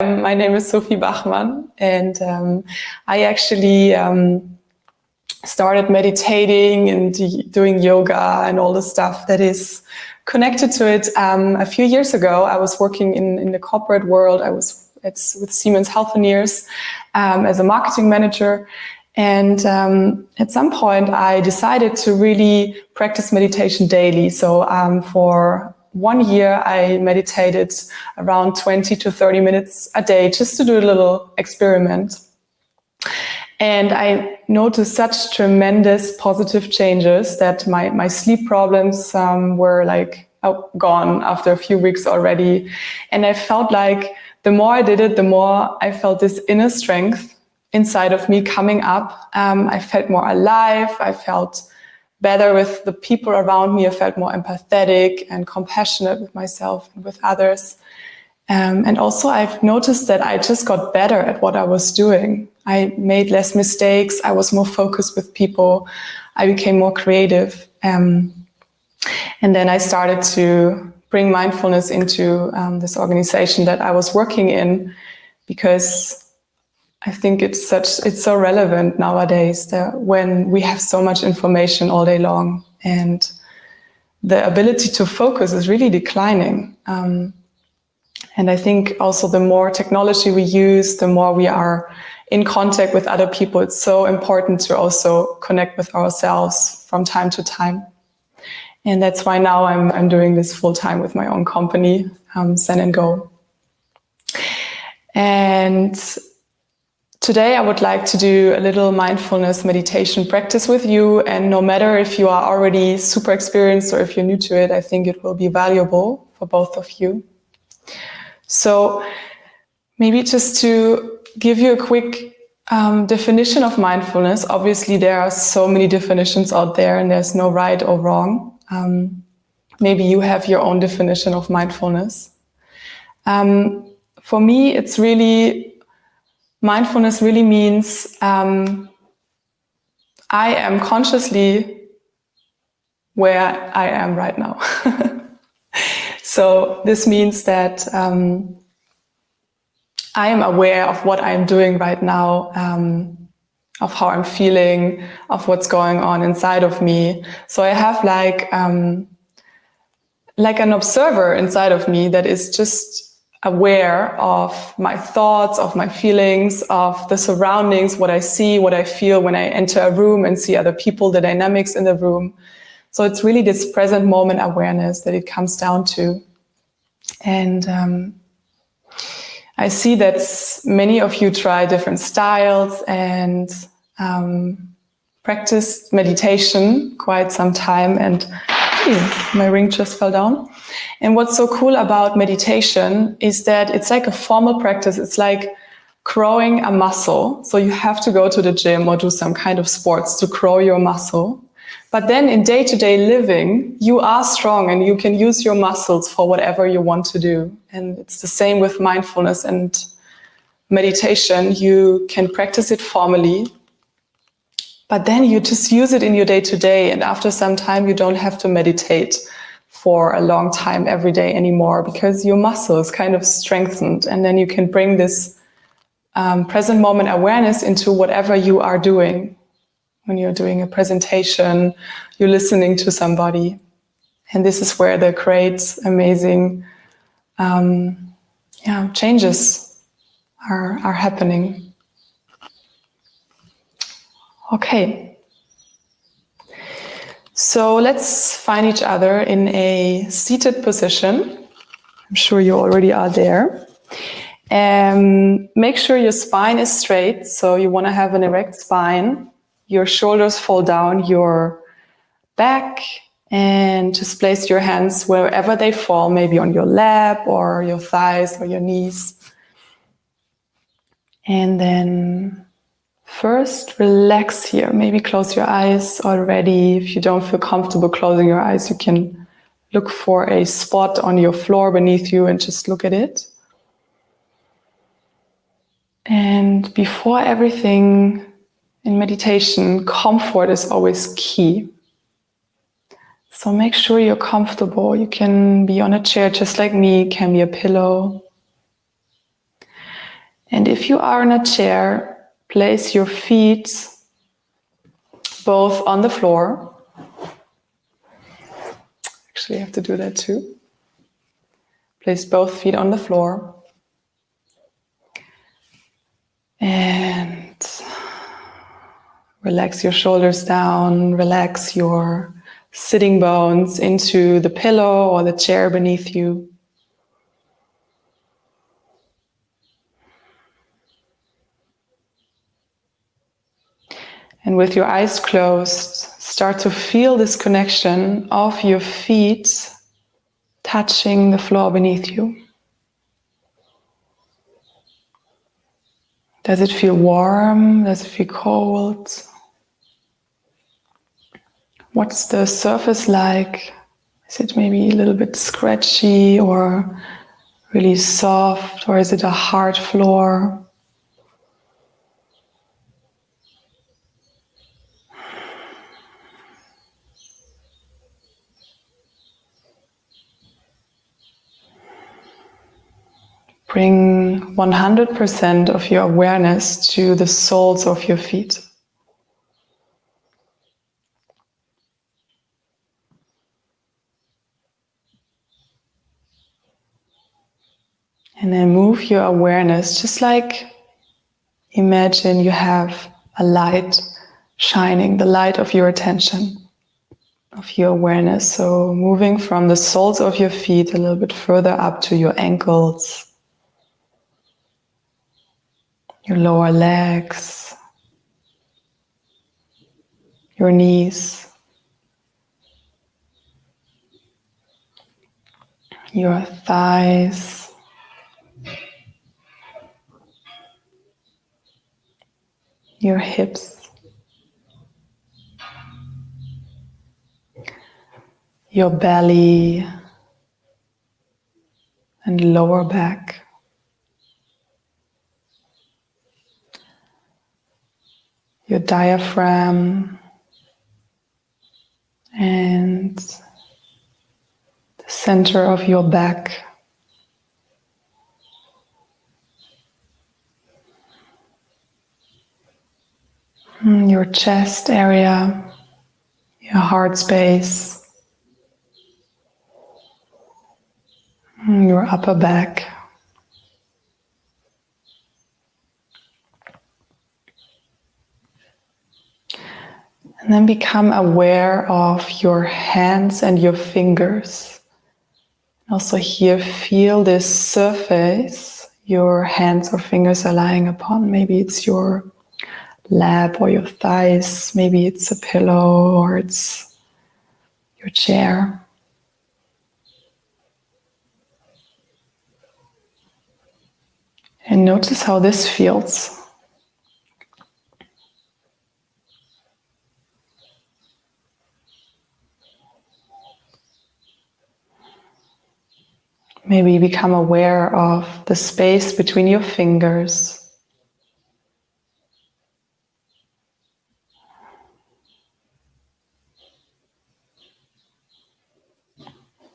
My name is Sophie Bachmann, and I actually started meditating and doing yoga and all the stuff that is connected to it a few years ago. I was working in the corporate world. I was with Siemens Healthineers as a marketing manager. And at some point, I decided to really practice meditation daily. So for 1 year, I meditated around 20 to 30 minutes a day just to do a little experiment. And I noticed such tremendous positive changes that my sleep problems were like gone after a few weeks already. And I felt like the more I did it, the more I felt this inner strength inside of me coming up. I felt more alive. I felt better with the people around me. I felt more empathetic and compassionate with myself and with others. And also I've noticed that I just got better at what I was doing. I made less mistakes. I was more focused with people. I became more creative. And then I started to bring mindfulness into this organization that I was working in, because I think it's so relevant nowadays that when we have so much information all day long and the ability to focus is really declining. And I think also the more technology we use, the more we are in contact with other people. It's so important to also connect with ourselves from time to time. And that's why now I'm doing this full time with my own company, Zen Go. And today I would like to do a little mindfulness meditation practice with you. And no matter if you are already super experienced or if you're new to it, I think it will be valuable for both of you. So maybe just to give you a quick definition of mindfulness. Obviously, there are so many definitions out there and there's no right or wrong. Maybe you have your own definition of mindfulness. For me, mindfulness really means I am consciously where I am right now. So this means that I am aware of what I'm doing right now, of how I'm feeling, of what's going on inside of me. So I have like an observer inside of me that is just aware of my thoughts, of my feelings, of the surroundings, what I see, what I feel when I enter a room and see other people, the dynamics in the room. So it's really this present moment awareness that it comes down to. And I see that many of you try different styles and practiced meditation quite some time. And my ring just fell down. And what's so cool about meditation is that it's like a formal practice. It's like growing a muscle. So you have to go to the gym or do some kind of sports to grow your muscle. But then in day-to-day living, you are strong and you can use your muscles for whatever you want to do. And it's the same with mindfulness and meditation. You can practice it formally, but then you just use it in your day-to-day. And after some time, you don't have to meditate for a long time every day anymore, because your muscle is kind of strengthened. And then you can bring this present moment awareness into whatever you are doing. When you're doing a presentation, you're listening to somebody. And this is where the great, amazing changes are happening. Okay. So let's find each other in a seated position. I'm sure you already are there. Make sure your spine is straight. So you want to have an erect spine. Your shoulders fall down your back, and just place your hands wherever they fall, maybe on your lap or your thighs or your knees. And then first relax here. Maybe close your eyes already. If you don't feel comfortable closing your eyes, you can look for a spot on your floor beneath you and just look at it. And before everything, in meditation, comfort is always key. So make sure you're comfortable. You can be on a chair just like me, it can be a pillow. And if you are in a chair, place your feet both on the floor. Actually, I have to do that too. Place both feet on the floor. And relax your shoulders down, relax your sitting bones into the pillow or the chair beneath you. And with your eyes closed, start to feel this connection of your feet touching the floor beneath you. Does it feel warm? Does it feel cold? What's the surface like? Is it maybe a little bit scratchy or really soft, or is it a hard floor? Bring 100% of your awareness to the soles of your feet. And then move your awareness, just like imagine you have a light shining, the light of your attention, of your awareness. So moving from the soles of your feet a little bit further up to your ankles, your lower legs, your knees, your thighs, your hips, your belly and lower back, your diaphragm and the center of your back, your chest area, your heart space, your upper back. And then become aware of your hands and your fingers. Also here, feel this surface your hands or fingers are lying upon. Maybe it's your lap or your thighs. Maybe it's a pillow or it's your chair. And notice how this feels. Maybe become aware of the space between your fingers.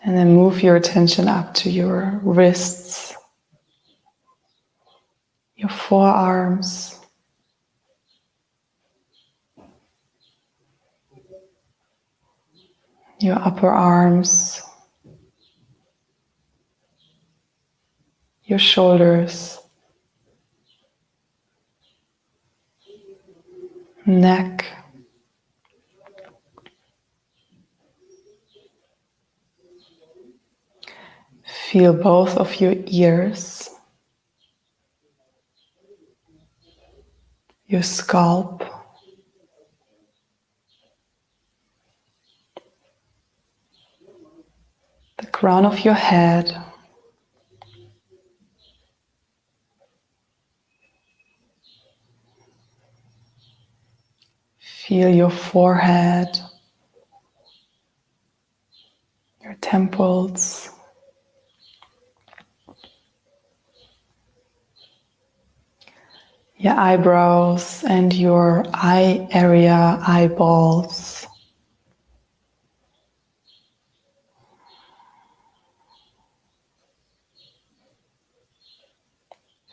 And then move your attention up to your wrists, your forearms, your upper arms, your shoulders, neck, feel both of your ears, your scalp, the crown of your head, feel your forehead, your temples, your eyebrows and your eye area, eyeballs.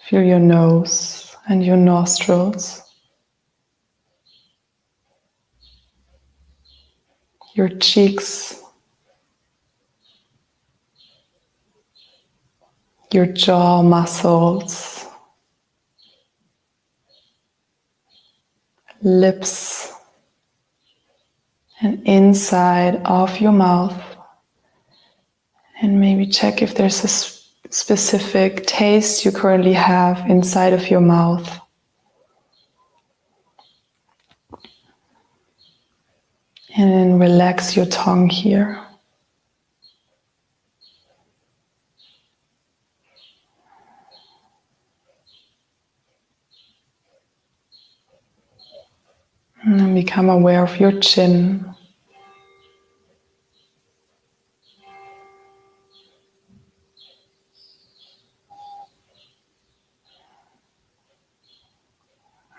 Feel your nose and your nostrils, your cheeks, your jaw muscles, lips, and inside of your mouth. And maybe check if there's a specific taste you currently have inside of your mouth. And then relax your tongue here. And then become aware of your chin.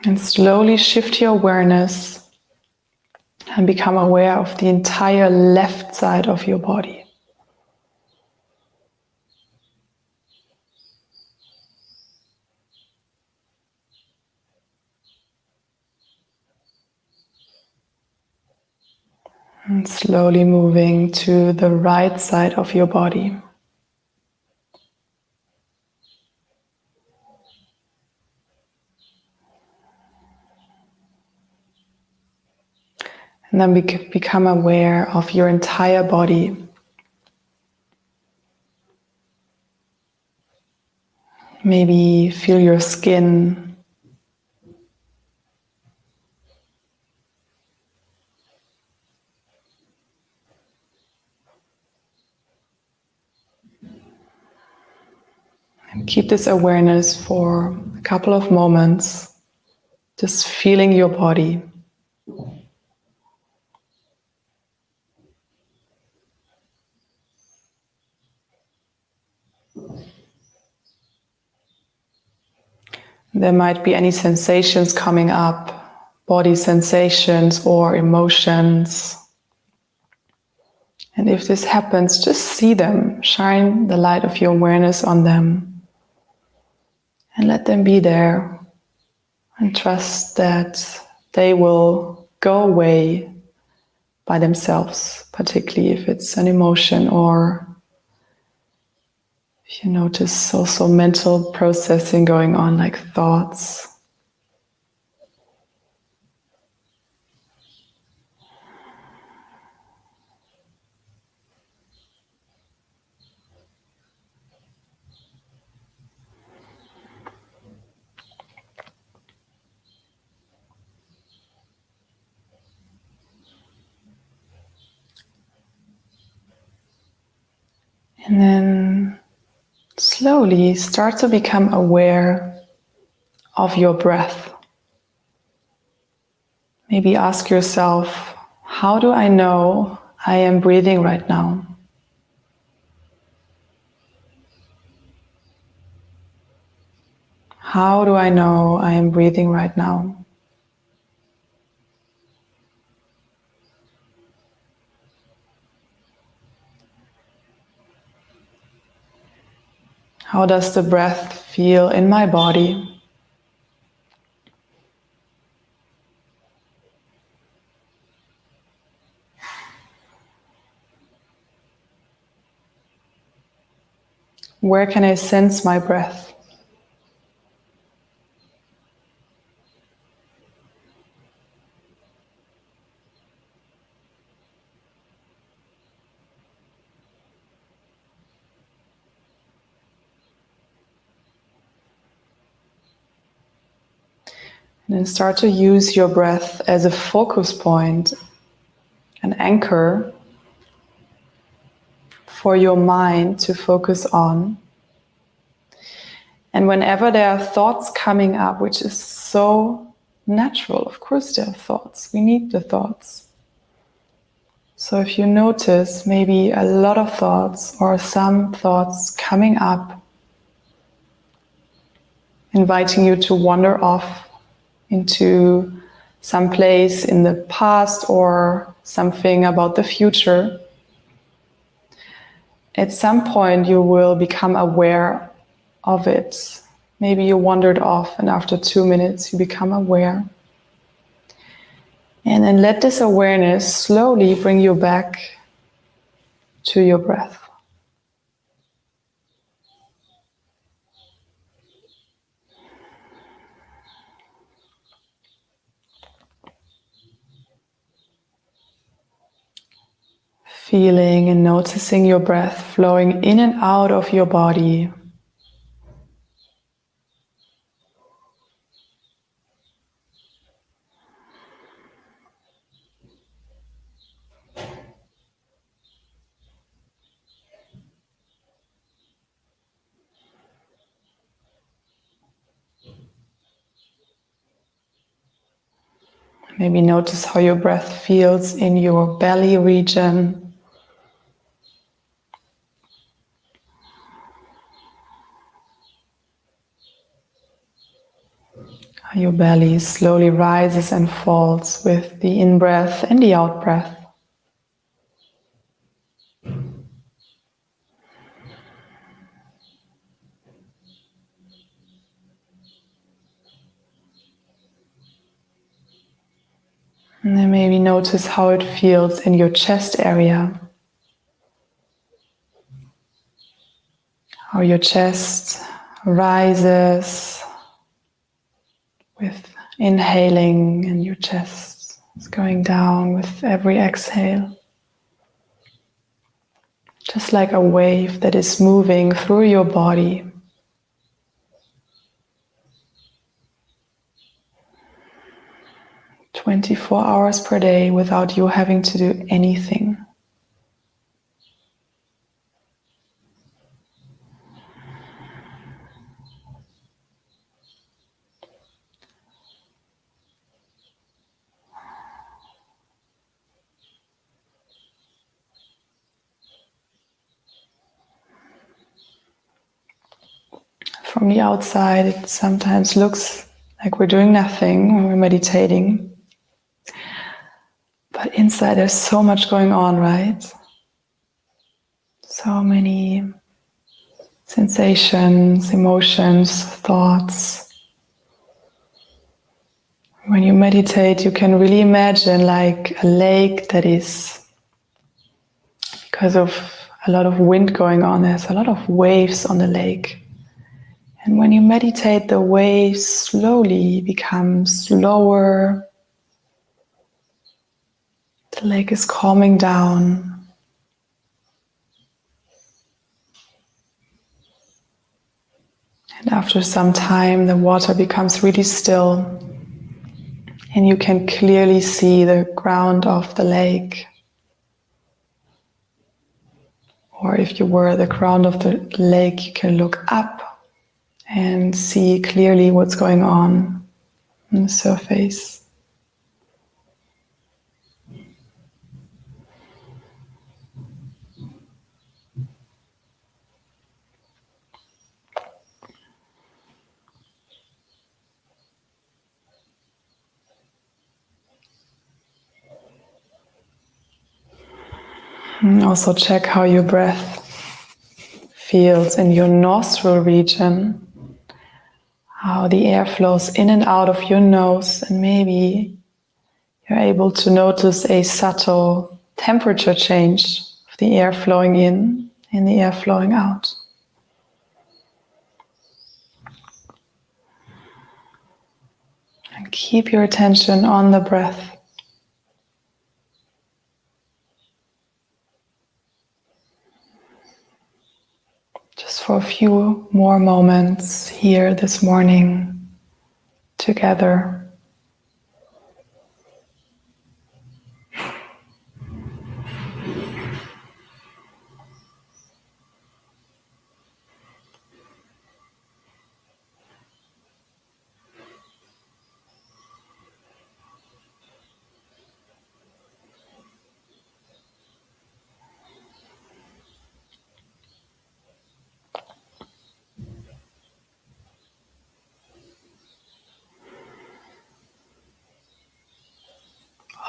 And slowly shift your awareness and become aware of the entire left side of your body. And slowly moving to the right side of your body. And then become aware of your entire body. Maybe feel your skin. And keep this awareness for a couple of moments, just feeling your body. There might be any sensations coming up, body sensations or emotions. And if this happens, just see them, shine the light of your awareness on them, and let them be there. And trust that they will go away by themselves, particularly if it's an emotion or if you notice also mental processing going on, like thoughts. And then slowly start to become aware of your breath. Maybe ask yourself, how do I know I am breathing right now? How do I know I am breathing right now? How does the breath feel in my body? Where can I sense my breath? And then start to use your breath as a focus point, an anchor for your mind to focus on. And whenever there are thoughts coming up, which is so natural, of course there are thoughts, we need the thoughts. So if you notice maybe a lot of thoughts or some thoughts coming up, inviting you to wander off into some place in the past or something about the future, at some point you will become aware of it Maybe you wandered off and after 2 minutes you become aware. And then let this awareness slowly bring you back to your breath. Feeling and noticing your breath flowing in and out of your body. Maybe notice how your breath feels in your belly region. How your belly slowly rises and falls with the in-breath and the out-breath. And then maybe notice how it feels in your chest area. How your chest rises with inhaling and your chest is going down with every exhale. Just like a wave that is moving through your body. "24 hours per day without you having to do anything." From the outside, it sometimes looks like we're doing nothing when we're meditating. But inside there's so much going on, right? So many sensations, emotions, thoughts. When you meditate, you can really imagine like a lake that is, because of a lot of wind going on, there's a lot of waves on the lake. And when you meditate, the waves slowly become slower. The lake is calming down. And after some time, the water becomes really still. And you can clearly see the ground of the lake. Or if you were at the ground of the lake, you can look up and see clearly what's going on the surface. And also check how your breath feels in your nostril region. How the air flows in and out of your nose, and maybe you're able to notice a subtle temperature change of the air flowing in and the air flowing out. And keep your attention on the breath. Just for a few more moments here this morning together.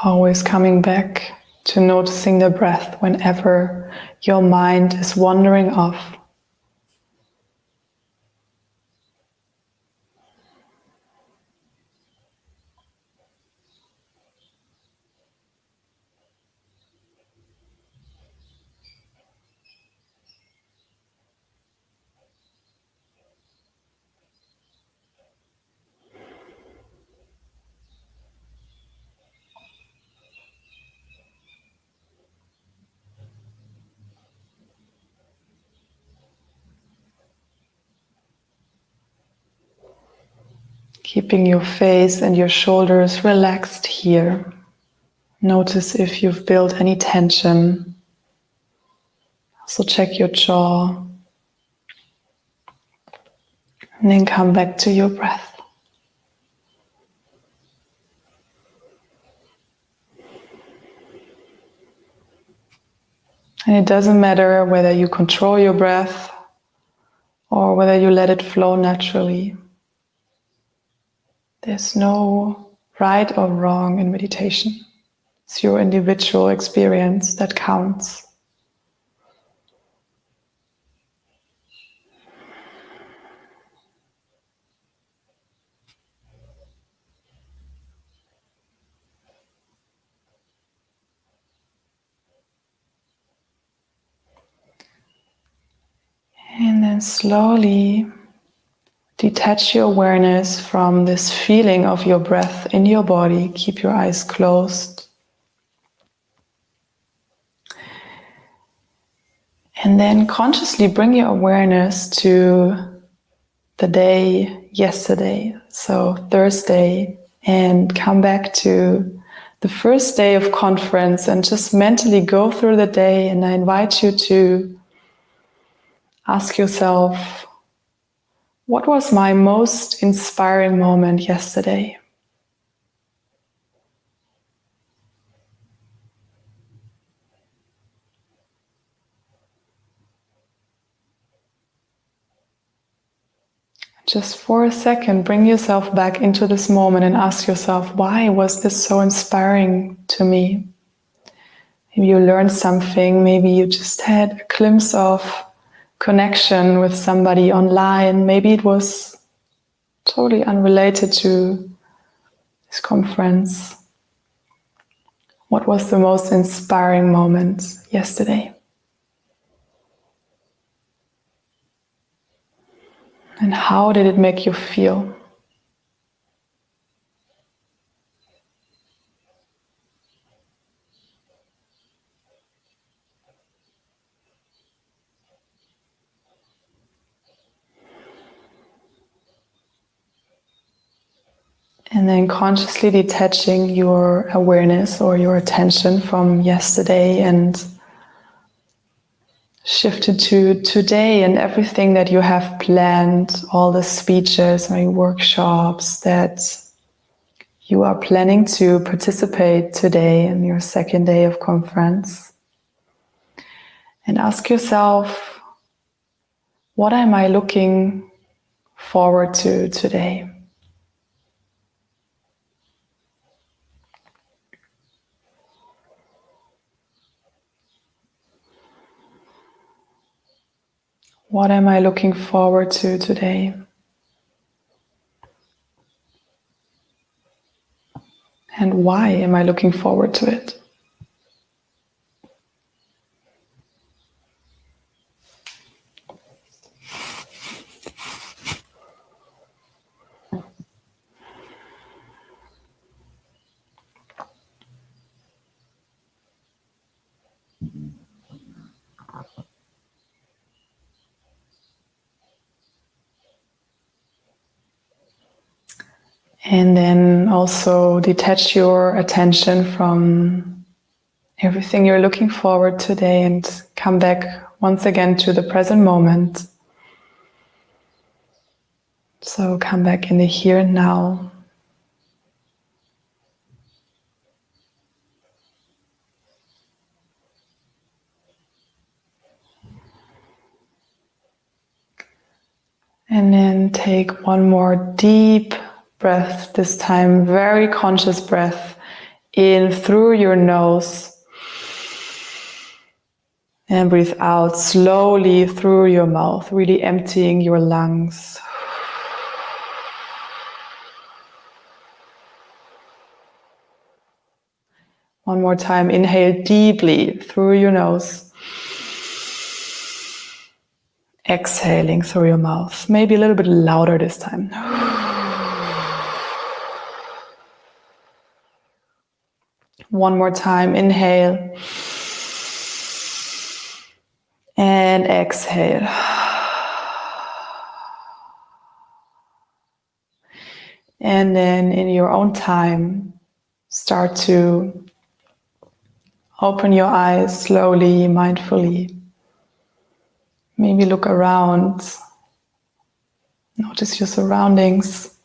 Always coming back to noticing the breath whenever your mind is wandering off. Keeping your face and your shoulders relaxed here. Notice if you've built any tension. Also check your jaw. And then come back to your breath. And it doesn't matter whether you control your breath or whether you let it flow naturally. There's no right or wrong in meditation. It's your individual experience that counts. And then slowly detach your awareness from this feeling of your breath in your body. Keep your eyes closed. And then consciously bring your awareness to the day yesterday, so Thursday, and come back to the first day of conference and just mentally go through the day. And I invite you to ask yourself, what was my most inspiring moment yesterday? Just for a second, bring yourself back into this moment and ask yourself, why was this so inspiring to me? Maybe you learned something, maybe you just had a glimpse of connection with somebody online, maybe it was totally unrelated to this conference. What was the most inspiring moment yesterday? And how did it make you feel? And then consciously detaching your awareness or your attention from yesterday and shift it to today and everything that you have planned, all the speeches or workshops that you are planning to participate today in your second day of conference. And ask yourself, what am I looking forward to today? What am I looking forward to today? And why am I looking forward to it? And then also detach your attention from everything you're looking forward to today and come back once again to the present moment. So come back in the here and now. And then take one more deep breath, this time very conscious breath in through your nose. And breathe out slowly through your mouth, really emptying your lungs. One more time, inhale deeply through your nose. Exhaling through your mouth, maybe a little bit louder this time. One more time, inhale. And exhale. And then in your own time, start to open your eyes slowly, mindfully. Maybe look around. Notice your surroundings.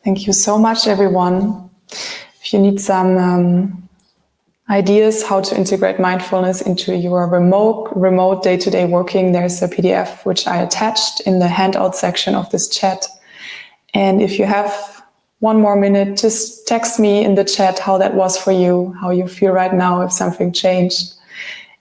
Thank you so much, everyone. If you need some ideas how to integrate mindfulness into your remote day-to-day working, there's a PDF which I attached in the handout section of this chat. And if you have 1 more minute, just text me in the chat how that was for you, how you feel right now, if something changed.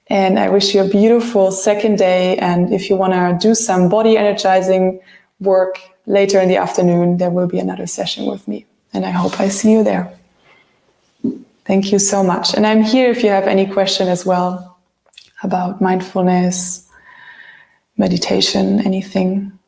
And I wish you a beautiful second day. And if you want to do some body energizing work later in the afternoon, there will be another session with me. And I hope I see you there. Thank you so much. And I'm here if you have any question as well about mindfulness, meditation, anything.